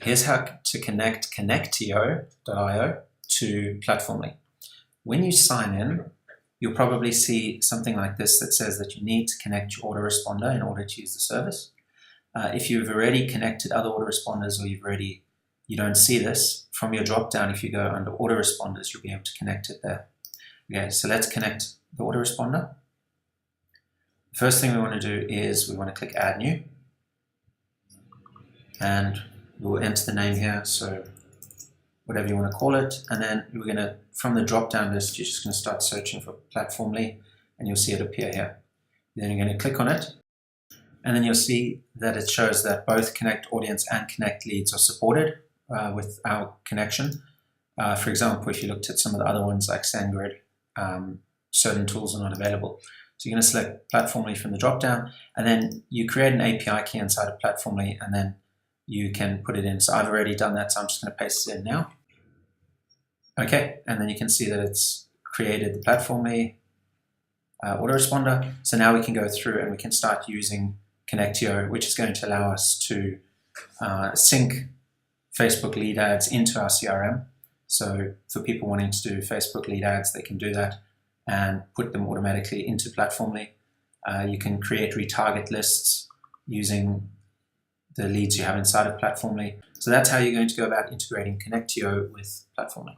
Here's how to connect Connectio.io to Platformly. When you sign in, you'll probably see something like this that says that you need to connect your autoresponder in order to use the service. If you've already connected other autoresponders or you don't see this, from your drop-down, if you go under autoresponders, you'll be able to connect it there. Okay, so let's connect the autoresponder. The first thing we want to do is we want to click Add New. And we'll enter the name here, so whatever you want to call it. And then we're going to, from the drop-down list, you're just going to start searching for Platformly, and you'll see it appear here. Then you're going to click on it. And then you'll see that it shows that both ConnectAudience and ConnectLeads are supported with our connection. For example, if you looked at some of the other ones like SendGrid, certain tools are not available. So you're going to select Platformly from the drop-down, and then you create an API key inside of Platformly, and then you can put it in. So I've already done that, so I'm just going to paste it in now. Okay, and then you can see that it's created the Platformly autoresponder. So now we can go through and we can start using Connectio, which is going to allow us to sync Facebook lead ads into our CRM. So for people wanting to do Facebook lead ads, they can do that and put them automatically into Platformly. You can create retarget lists using the leads you have inside of Platformly. So that's how you're going to go about integrating Connectio with Platformly.